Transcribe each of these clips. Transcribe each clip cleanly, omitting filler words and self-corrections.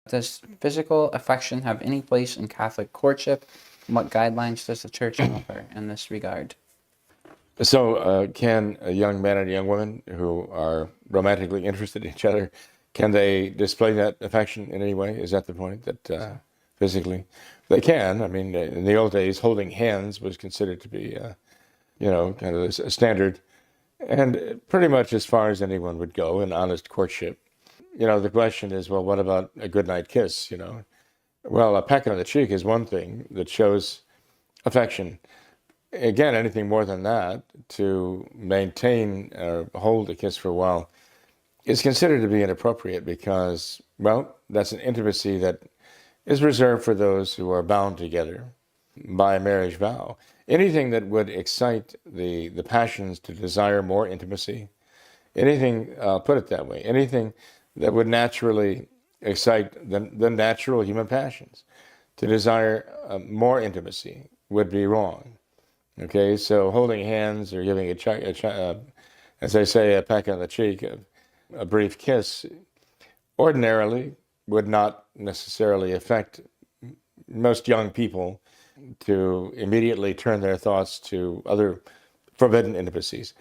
Does physical affection have any place in Catholic courtship? What guidelines does the Church offer in this regard? So, can a young man and a young woman who are romantically interested in each other, can they display that affection in any way? Is that the point? That physically they can. I mean, in the old days, holding hands was considered to be, kind of a standard, and pretty much as far as anyone would go in honest courtship. The question is, well, what about a goodnight kiss? Well, a peck on the cheek is one thing that shows affection. Again, anything more than that, to maintain or hold a kiss for a while, is considered to be inappropriate because, well, that's an intimacy that is reserved for those who are bound together by a marriage vow. Anything that would excite the passions to desire more intimacy, anything, I'll put it that way, anything that would naturally excite the natural human passions to desire more intimacy would be wrong. Okay, so holding hands or giving as they say, a peck on the cheek, a brief kiss, ordinarily would not necessarily affect most young people to immediately turn their thoughts to other forbidden intimacies.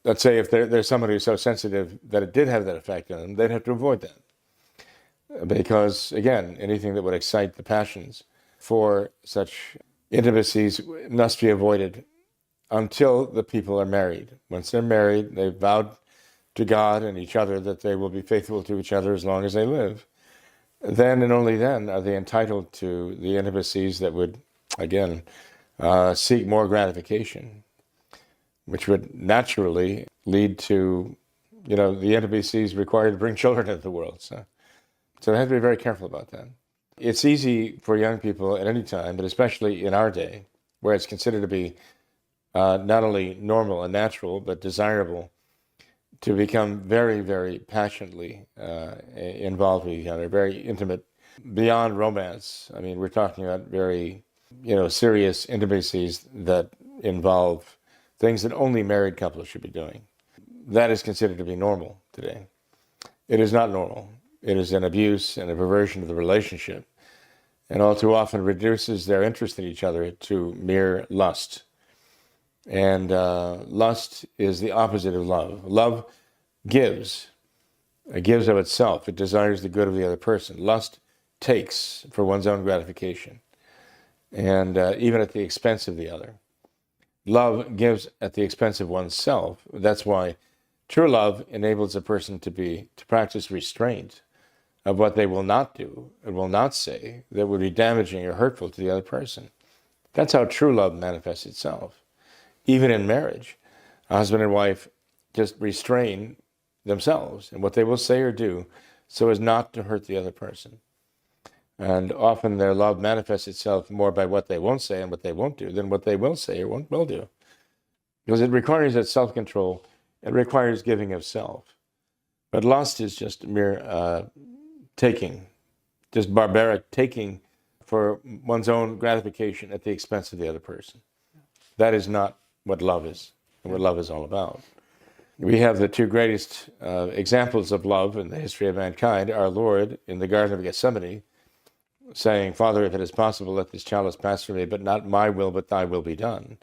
Let's say if there's someone who's so sensitive that it did have that effect on them, they'd have to avoid that. Because, again, anything that would excite the passions for such intimacies must be avoided until the people are married. Once they're married, they've vowed to God and each other that they will be faithful to each other as long as they live. Then and only then are they entitled to the intimacies that would, again, seek more gratification, which would naturally lead to, the intimacies required to bring children into the world. So they have to be very careful about that. It's easy for young people at any time, but especially in our day, where it's considered to be not only normal and natural, but desirable, to become very, very passionately involved with each other, very intimate, beyond romance. I mean, we're talking about very, serious intimacies that involve things that only married couples should be doing. That is considered to be normal today. It is not normal. It is an abuse and a perversion of the relationship, and all too often reduces their interest in each other to mere lust. And lust is the opposite of love. Love gives. It gives of itself. It desires the good of the other person. Lust takes for one's own gratification, and even at the expense of the other. Love gives at the expense of oneself. That's why true love enables a person to practice restraint of what they will not do and will not say that would be damaging or hurtful to the other person. That's how true love manifests itself. Even in marriage, a husband and wife just restrain themselves and what they will say or do so as not to hurt the other person. And often their love manifests itself more by what they won't say and what they won't do than what they will say or will do. Because it requires that self-control. It requires giving of self. But lust is just mere taking, just barbaric taking for one's own gratification at the expense of the other person. That is not what love is, and what love is all about. We have the two greatest examples of love in the history of mankind. Our Lord in the Garden of Gethsemane, saying, "Father, if it is possible, let this chalice pass from me, but not my will, but thy will be done."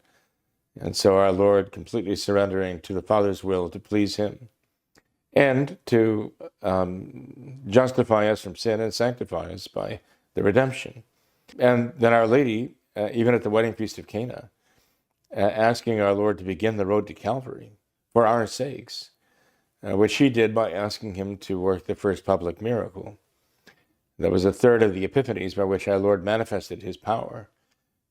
And so our Lord completely surrendering to the Father's will to please him and to justify us from sin and sanctify us by the redemption. And then Our Lady, even at the wedding feast of Cana, asking our Lord to begin the road to Calvary for our sakes, which she did by asking him to work the first public miracle. That was a third of the epiphanies by which our Lord manifested his power.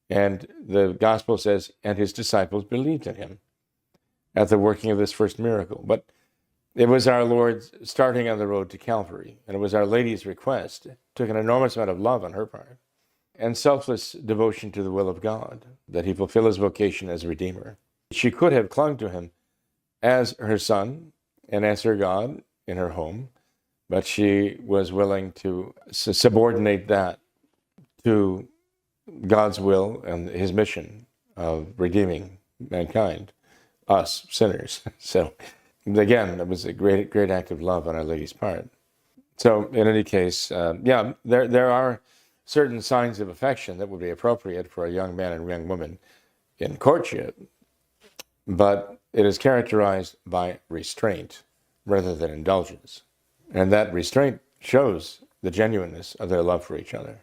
And the gospel says, and his disciples believed in him at the working of this first miracle. But it was our Lord starting on the road to Calvary, and it was Our Lady's request. It took an enormous amount of love on her part and selfless devotion to the will of God, that he fulfill his vocation as Redeemer. She could have clung to him as her son and as her God in her home, but she was willing to subordinate that to God's will and his mission of redeeming mankind, us sinners. So again, it was a great act of love on Our Lady's part. So in any case, yeah, there are certain signs of affection that would be appropriate for a young man and young woman in courtship, but it is characterized by restraint rather than indulgence. And that restraint shows the genuineness of their love for each other.